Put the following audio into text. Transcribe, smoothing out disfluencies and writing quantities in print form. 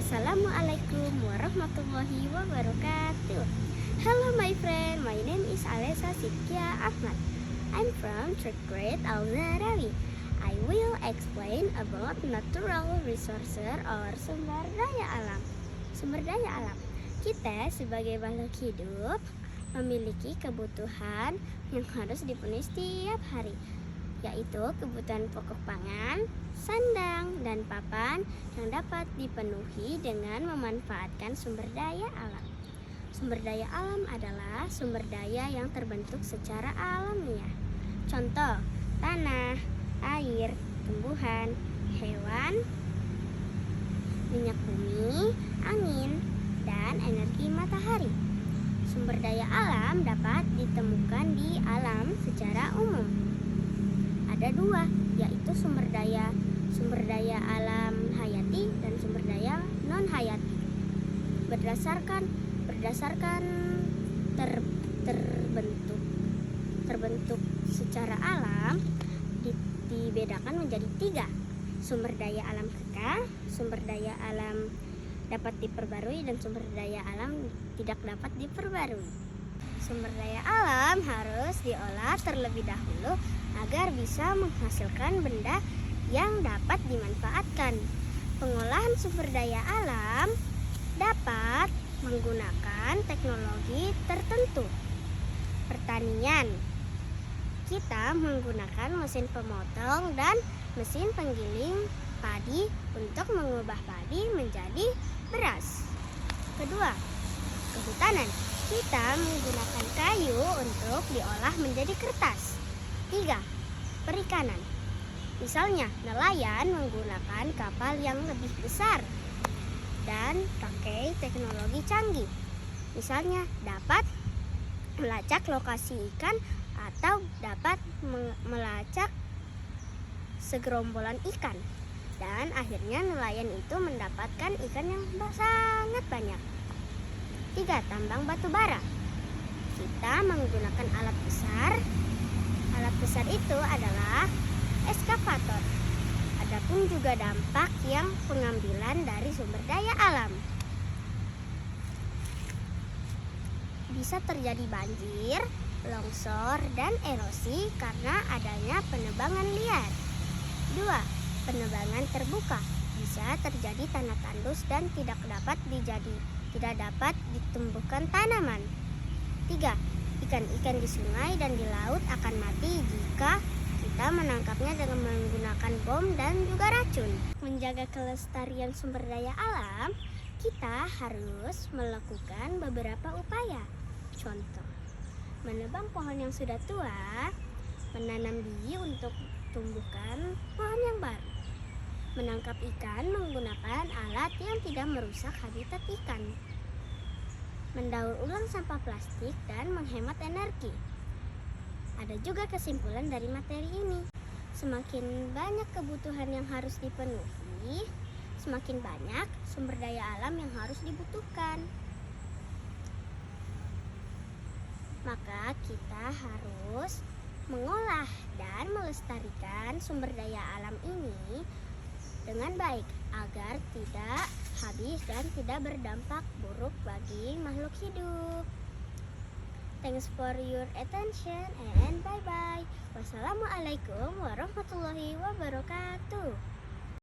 Assalamualaikum warahmatullahi wabarakatuh. Hello my friend, my name is Alessa Sidkia Ahmad. I'm from third grade Al-Zahrawi. I will explain about natural resources or sumber daya alam. Sumber daya alam. Kita sebagai makhluk hidup memiliki kebutuhan yang harus dipenuhi setiap hari, yaitu kebutuhan pokok pangan, sandang, dan papan yang dapat dipenuhi dengan memanfaatkan sumber daya alam. Sumber daya alam adalah sumber daya yang terbentuk secara alamiah. Contoh, tanah, air, tumbuhan, hewan, minyak bumi, angin, dan energi matahari. Sumber daya alam dapat ditemukan di alam secara umum. Ada dua, yaitu sumber daya alam hayati dan sumber daya non hayati. Berdasarkan terbentuk secara alam dibedakan menjadi tiga: sumber daya alam kekal, sumber daya alam dapat diperbarui, dan sumber daya alam tidak dapat diperbarui. Sumber daya alam harus diolah terlebih dahulu agar bisa menghasilkan benda yang dapat dimanfaatkan. Pengolahan sumber daya alam dapat menggunakan teknologi tertentu. Pertanian, kita menggunakan mesin pemotong dan mesin penggiling padi untuk mengubah padi menjadi beras. Kedua, kehutanan, kita menggunakan kayu untuk diolah menjadi kertas. Tiga, perikanan, misalnya nelayan menggunakan kapal yang lebih besar dan pakai teknologi canggih, misalnya dapat melacak lokasi ikan atau dapat melacak segerombolan ikan, dan akhirnya nelayan itu mendapatkan ikan yang sangat banyak. Tiga, tambang batu bara, kita menggunakan alat besar. Alat besar itu adalah eskavator. Adapun juga dampak yang pengambilan dari sumber daya alam. Bisa terjadi banjir, longsor, dan erosi karena adanya penebangan liar. Dua, penebangan terbuka. Bisa terjadi tanah tandus dan tidak dapat ditumbuhkan tanaman. Tiga, ikan-ikan di sungai dan di laut akan mati jika kita menangkapnya dengan menggunakan bom dan juga racun. Menjaga kelestarian sumber daya alam, kita harus melakukan beberapa upaya. Contoh, menebang pohon yang sudah tua, menanam biji untuk tumbuhkan pohon yang baru, menangkap ikan menggunakan alat yang tidak merusak habitat ikan, mendaur ulang sampah plastik, dan menghemat energi. Ada juga kesimpulan dari materi ini. Semakin banyak kebutuhan yang harus dipenuhi, semakin banyak sumber daya alam yang harus dibutuhkan. Maka kita harus mengolah dan melestarikan sumber daya alam ini dengan baik agar tidak habis dan tidak berdampak buruk bagi makhluk hidup. Thanks for your attention and bye-bye. Wassalamualaikum warahmatullahi wabarakatuh.